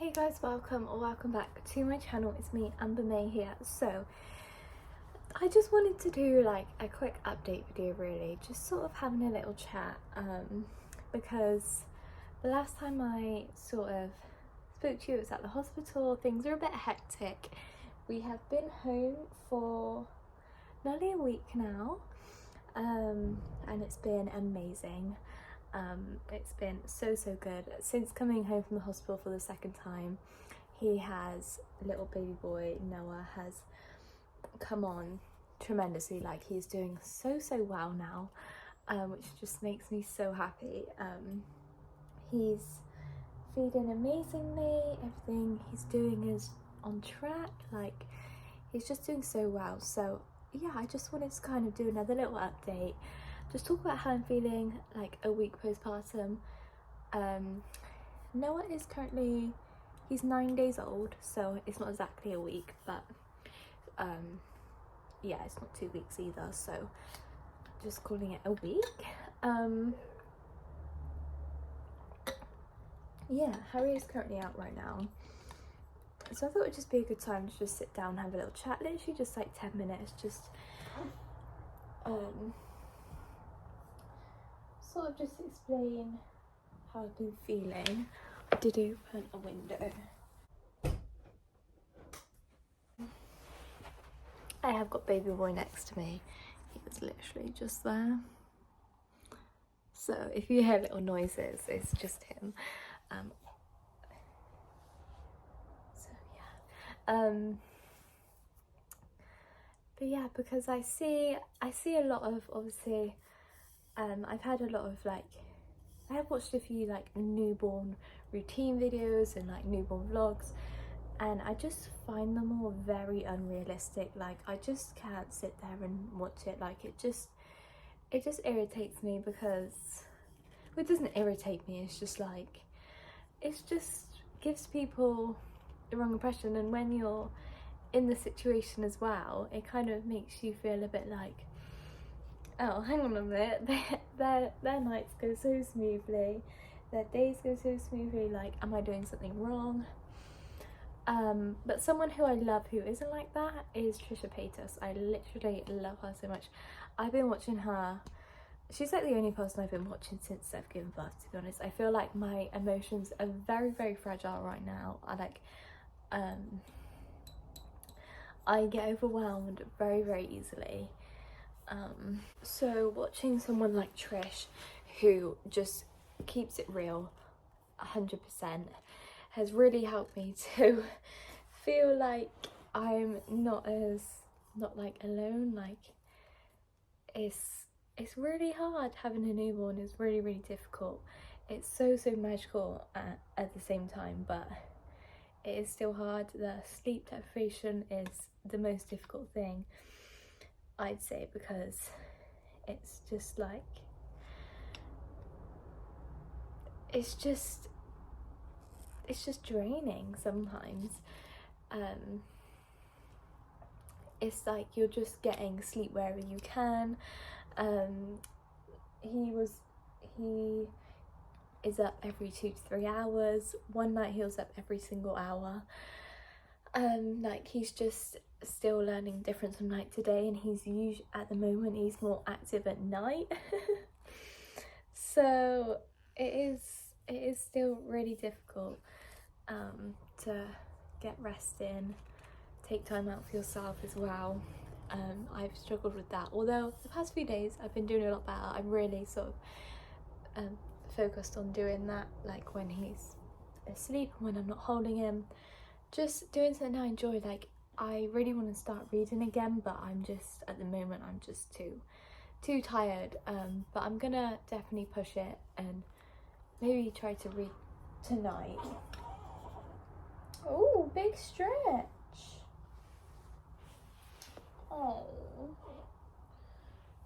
Hey guys, welcome back to my channel. It's me, Amber May here. So I just wanted to do like a quick update video, really, just sort of having a little chat, because the last time I sort of spoke to you, it was at the hospital. Things are a bit hectic. We have been home for nearly a week now, and it's been amazing. It's been so good. Since coming home from the hospital for the second time, little baby boy Noah has come on tremendously. Like, he's doing so well now, which just makes me so happy. He's feeding amazingly, everything he's doing is on track, like he's just doing so well. So yeah, I just wanted to kind of do another little update, just talk about how I'm feeling like a week postpartum. Noah is currently, he's 9 days old, so it's not exactly a week, but yeah, it's not 2 weeks either, so just calling it a week. Yeah, Harry is currently out right now, so I thought it would just be a good time to just sit down and have a little chat, literally just like 10 minutes, just sort of just explain how I've been feeling. I did open a window. I have got baby boy next to me. He was literally just there. So if you hear little noises, it's just him. So yeah. But yeah, because I see a lot of, obviously, I've had a lot of like, I have watched a few like newborn routine videos and like newborn vlogs, and I just find them all very unrealistic. Like, I just can't sit there and watch it. Like, it just irritates me, because, well, it doesn't irritate me, it's just like, it just gives people the wrong impression, and when you're in the situation as well, it kind of makes you feel a bit like, oh, hang on a minute, their nights go so smoothly, their days go so smoothly, like, am I doing something wrong? But someone who I love who isn't like that is Trisha Paytas. I literally love her so much. I've been watching her. She's like the only person I've been watching since I've given birth, to be honest. I feel like my emotions are very fragile right now. I get overwhelmed very easily. So watching someone like Trish, who just keeps it real 100%, has really helped me to feel like I'm not like alone. Like, it's really hard having a newborn. It's really difficult. It's so magical at the same time, but it is still hard. The sleep deprivation is the most difficult thing, I'd say, because it's just like, it's just draining sometimes. It's like you're just getting sleep wherever you can. He is up every 2 to 3 hours. One night he was up every single hour. Like, he's just still learning different from night to day, and at the moment he's more active at night. So it is still really difficult to get rest in, take time out for yourself as well. I've struggled with that, although the past few days I've been doing a lot better. I'm really sort of focused on doing that, like when he's asleep and when I'm not holding him, just doing something I enjoy. Like, I really want to start reading again, but I'm just, at the moment, I'm just too tired. But I'm gonna definitely push it and maybe try to read tonight. Oh, big stretch. Oh,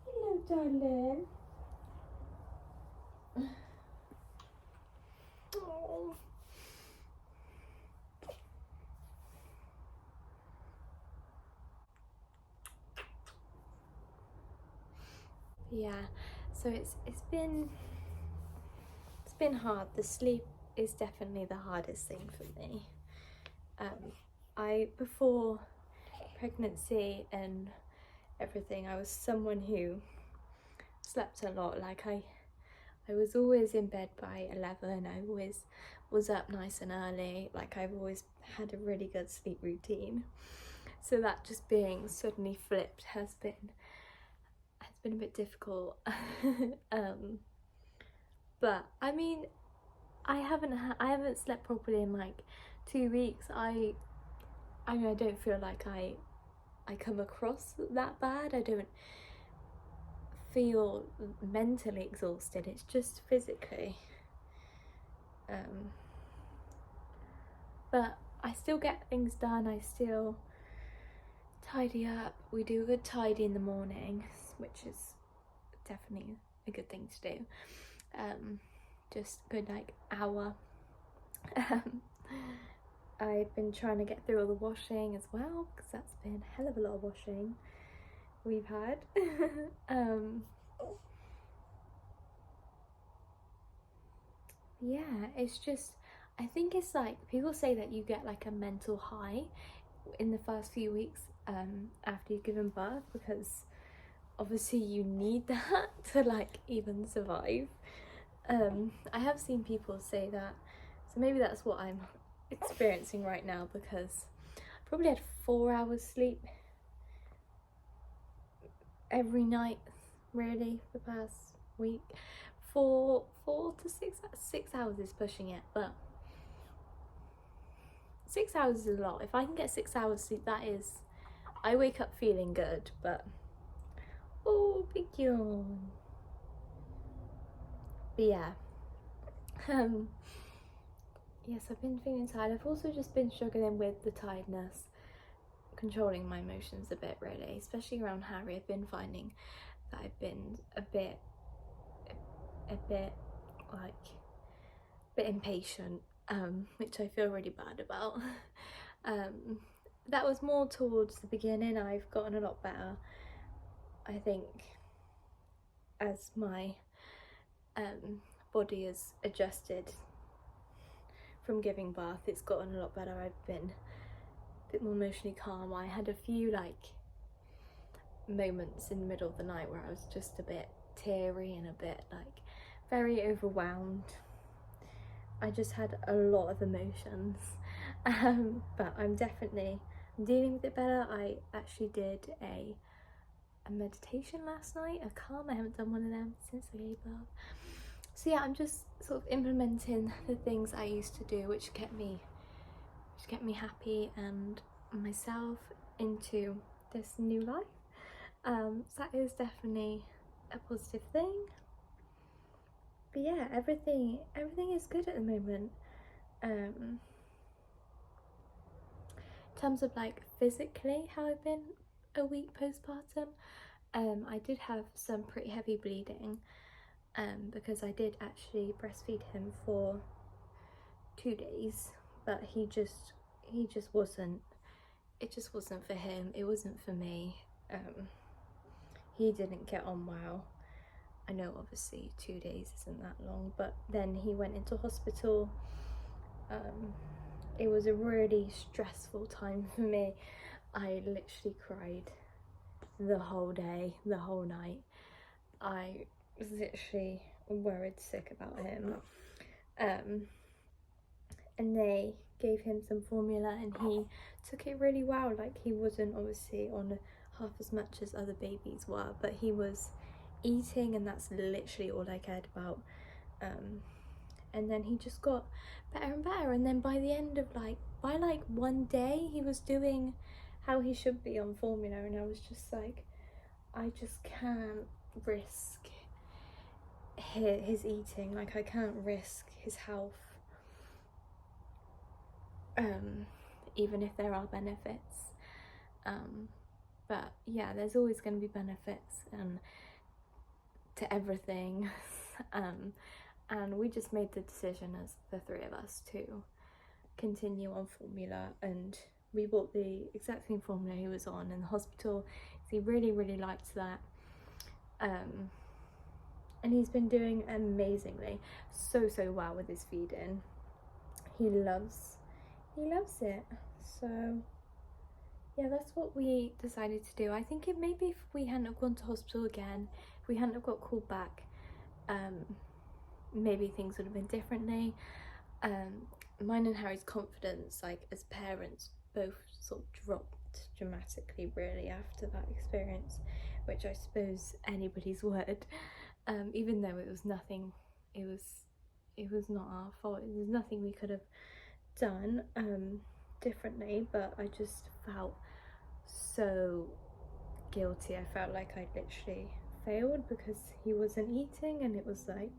hello, darling. Oh. Yeah, so it's been hard. The sleep is definitely the hardest thing for me. Before pregnancy and everything, I was someone who slept a lot. Like I was always in bed by 11. I always was up nice and early. Like I've always had a really good sleep routine. So that just being suddenly flipped has been a bit difficult. But I mean, I haven't slept properly in like 2 weeks. I mean, I don't feel like I come across that bad. I don't feel mentally exhausted. It's just physically. But I still get things done. I still tidy up. We do a good tidy in the mornings, which is definitely a good thing to do. Just a good like hour. I've been trying to get through all the washing as well, because that's been a hell of a lot of washing we've had. Yeah, it's just, I think it's like, people say that you get like a mental high in the first few weeks after you've given birth, because obviously you need that to like even survive. I have seen people say that, so maybe that's what I'm experiencing right now, because I probably had 4 hours sleep every night really the past week. 4 to 6 hours is pushing it, but 6 hours is a lot. If I can get 6 hours sleep, that is, I wake up feeling good. But oh, big yawn. But yeah, yes, I've been feeling tired. I've also just been struggling with the tiredness, controlling my emotions a bit really, especially around Harry. I've been finding that I've been a bit impatient, which I feel really bad about. That was more towards the beginning. I've gotten a lot better, I think, as my body has adjusted from giving birth. It's gotten a lot better. I've been a bit more emotionally calm. I had a few like moments in the middle of the night where I was just a bit teary and a bit like very overwhelmed. I just had a lot of emotions, but I'm dealing with it better. I actually did a meditation last night, a calm. I haven't done one of them since I gave birth. So yeah, I'm just sort of implementing the things I used to do, which kept me happy and myself into this new life. So that is definitely a positive thing. But yeah, everything is good at the moment. In terms of like physically how I've been a week postpartum, I did have some pretty heavy bleeding, because I did actually breastfeed him for 2 days, but he just wasn't, it just wasn't for him, it wasn't for me. He didn't get on well. I know obviously 2 days isn't that long, but then he went into hospital. It was a really stressful time for me. I literally cried the whole day, the whole night. I was literally worried sick about him. And they gave him some formula and he took it really well. Like, he wasn't obviously on half as much as other babies were, but he was eating, and that's literally all I cared about. And then he just got better and better, and then by the end of by 1 day he was doing how he should be on formula, and I was just like, I just can't risk his eating, like I can't risk his health, even if there are benefits. But yeah, there's always going to be benefits to everything. And we just made the decision as the 3 of us to continue on formula, and we bought the exact same formula he was on in the hospital. He really liked that, and he's been doing amazingly, so well with his feeding. he loves it. So yeah, that's what we decided to do. I think it maybe if we hadn't have gone to hospital again, if we hadn't have got called back, maybe things would have been differently. Mine and Harry's confidence, like as parents, both sort of dropped dramatically really after that experience, which I suppose anybody's would. Even though it was nothing, it was not our fault. There's nothing we could have done differently, but I just felt so guilty. I felt like I'd literally failed because he wasn't eating, and it was like,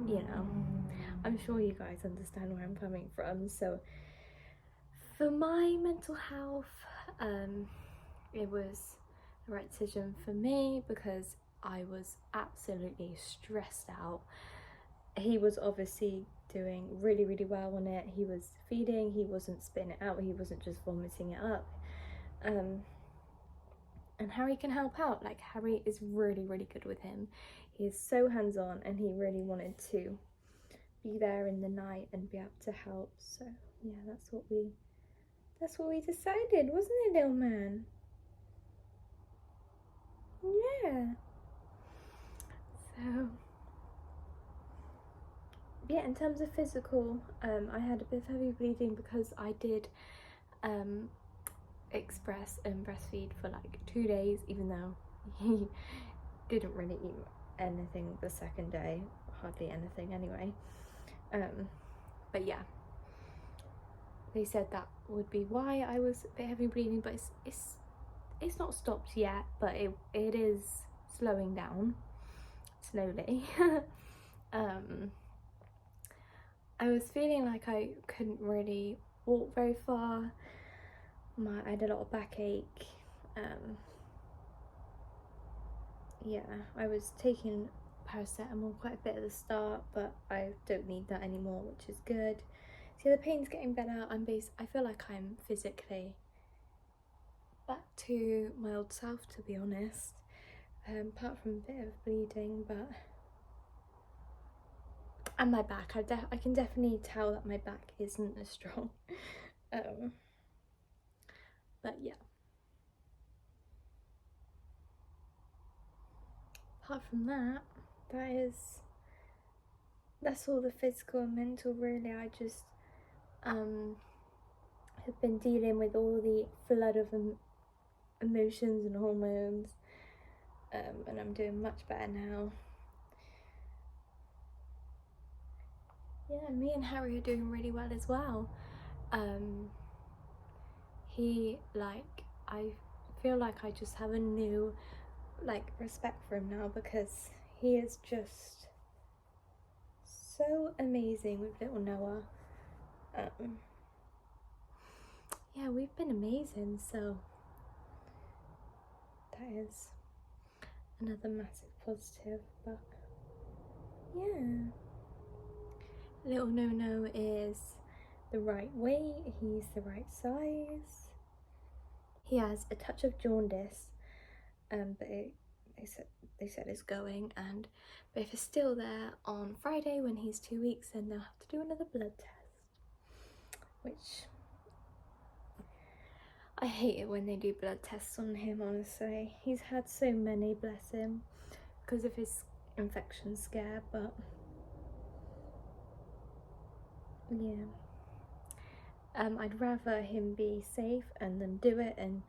you know, I'm sure you guys understand where I'm coming from. So for my mental health, it was the right decision for me because I was absolutely stressed out. He was obviously doing really, really well on it. He was feeding, he wasn't spitting it out, he wasn't just vomiting it up. And Harry can help out. Like, Harry is really, really good with him. He is so hands-on, and he really wanted to be there in the night and be able to help. So yeah, that's what we decided, wasn't it, little man? Yeah. So yeah, in terms of physical, I had a bit of heavy bleeding because I did express and breastfeed for like 2 days, even though he didn't really eat anything the second day, hardly anything anyway. But yeah, they said that would be why I was a bit heavy bleeding, but it's not stopped yet, but it is slowing down slowly. I was feeling like I couldn't really walk very far. I had a lot of backache. Yeah, I was taking paracetamol quite a bit at the start, but I don't need that anymore, which is good. See, the pain's getting better. I feel like I'm physically back to my old self, to be honest. Apart from a bit of bleeding, and my back, I can definitely tell that my back isn't as strong. But yeah. Apart from that, that's all the physical and mental really. I just have been dealing with all the flood of emotions and hormones, and I'm doing much better now. Yeah, me and Harry are doing really well as well. I feel like I just have a new respect for him now, because he is just so amazing with little Noah. Yeah, we've been amazing, so that is another massive positive. But yeah, little No is the right weight, he's the right size. He has a touch of jaundice, but they said it's going, but if it's still there on Friday when he's 2 weeks, then they'll have to do another blood test, which I hate it when they do blood tests on him, honestly. He's had so many, bless him, because of his infection scare, but yeah. I'd rather him be safe and then do it and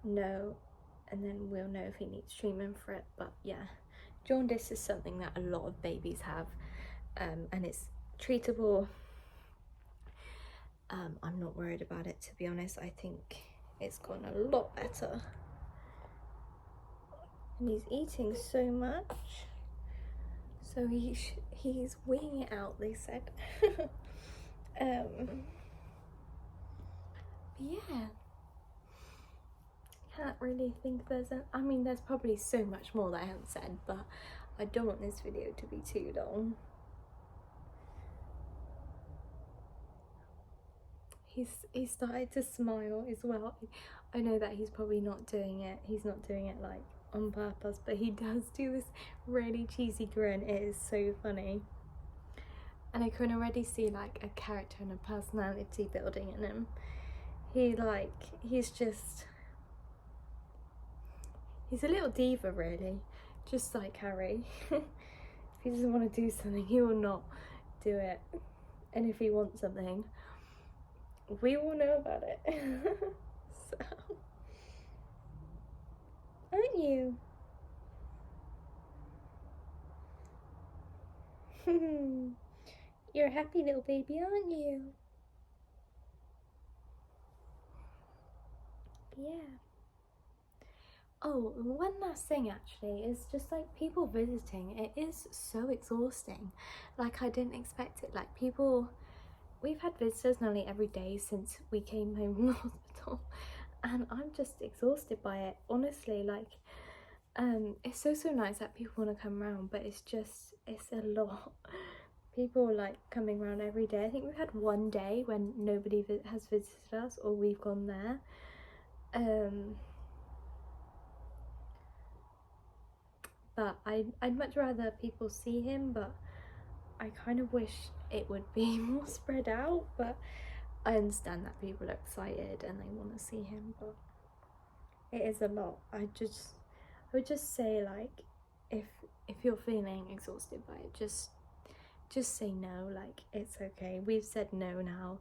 then we'll know if he needs treatment for it. But yeah, jaundice is something that a lot of babies have, and it's treatable. I'm not worried about it, to be honest. I think it's gotten a lot better. And he's eating so much, so he's weighing it out, they said. Yeah, can't really think I mean, there's probably so much more that I haven't said, but I don't want this video to be too long. He started to smile as well. I know that he's probably not doing it, like on purpose, but he does do this really cheesy grin. It is so funny. and I can already see like a character and a personality building in him. He's a little diva really, just like Harry. If he doesn't want to do something, he will not do it, and if he wants something, we will know about it. So, aren't you? You're a happy little baby, aren't you? Yeah. Oh, one last thing actually is just like people visiting. It is so exhausting. Like I didn't expect it. Like we've had visitors nearly every day since we came home from the hospital, and I'm just exhausted by it. Honestly, like it's so nice that people want to come around, but it's a lot. People like coming around every day. I think we've had one day when nobody has visited us, or we've gone there. But I'd much rather people see him, but I kind of wish it would be more spread out. But I understand that people are excited and they want to see him, but it is a lot. I would just say, like, if you're feeling exhausted by it, just say no. Like, it's okay. We've said no now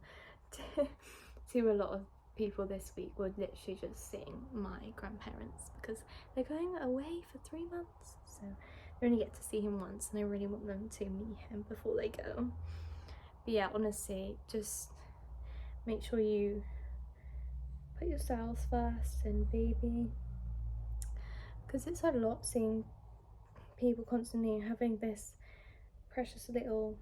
to a lot of people this week. We're literally just seeing my grandparents because they're going away for 3 months, so they only get to see him once, and I really want them to meet him before they go. But yeah, honestly, just make sure you put yourselves first and baby, because it's a lot seeing people constantly having this precious little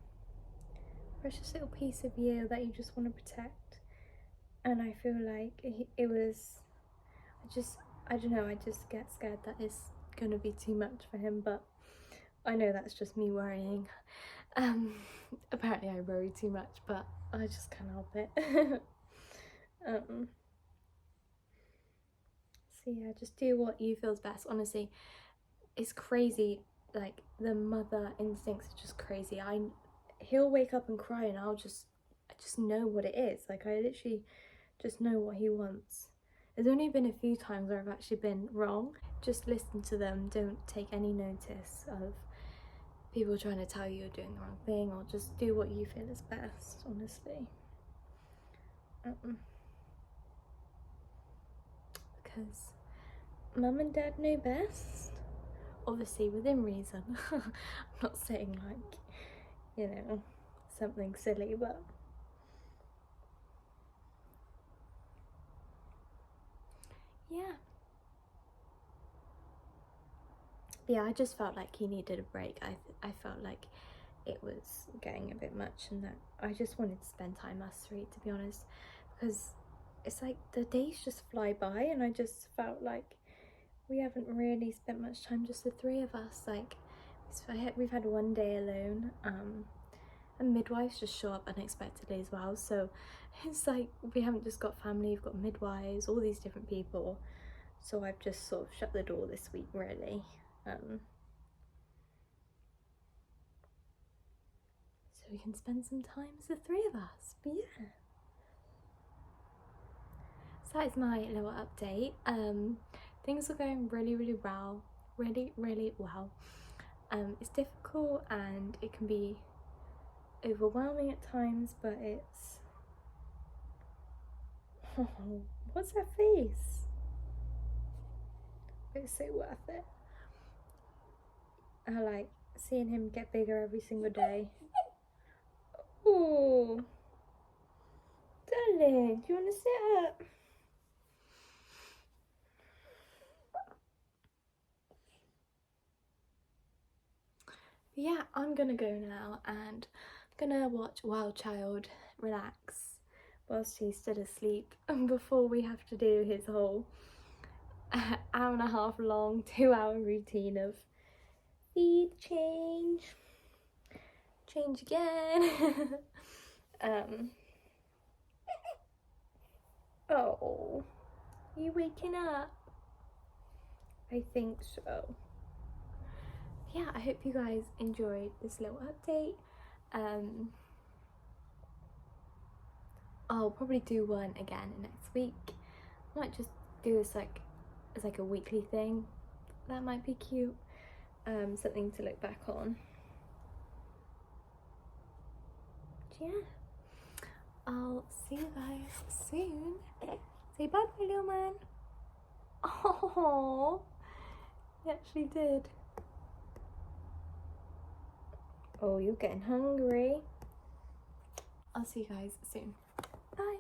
piece of you that you just want to protect. And I feel like it was, I don't know, I just get scared that it's gonna be too much for him, but I know that's just me worrying. Apparently I worry too much, but I just can't help it. So yeah, just do what you feels best. Honestly, it's crazy. Like the mother instincts are just crazy. He'll wake up and cry, and I just know what it is. Like I literally just know what he wants. There's only been a few times where I've actually been wrong. Just listen to them. Don't take any notice of people trying to tell you you're doing the wrong thing, or just do what you feel is best, honestly. Because mum and dad know best, obviously within reason. I'm not saying like, you know, something silly, but yeah. Yeah, I just felt like he needed a break. I felt like it was getting a bit much, and that I just wanted to spend time us three, to be honest, because it's like the days just fly by, and I just felt like we haven't really spent much time, just the three of us. Like we've had one day alone, and midwives just show up unexpectedly as well, so it's like we haven't just got family, we've got midwives, all these different people. So I've just sort of shut the door this week, really. So we can spend some time as the three of us. But yeah, so that is my little update. Things are going really well, really well. It's difficult and it can be overwhelming at times, but it's what's that face? It's so worth it. I like seeing him get bigger every single day. Oh, darling, do you want to sit up? But yeah, I'm gonna go now and I'm gonna watch Wild Child relax whilst he's still asleep, and before we have to do his whole hour and a half long 2-hour routine of feed, change again. Oh, you waking up? I think so. Yeah, I hope you guys enjoyed this little update. I'll probably do one again next week. I might just do this like as like a weekly thing. That might be cute. Something to look back on. But yeah, I'll see you guys soon. Say bye bye, little man. Oh, he actually did. Oh, you're getting hungry. I'll see you guys soon. Bye.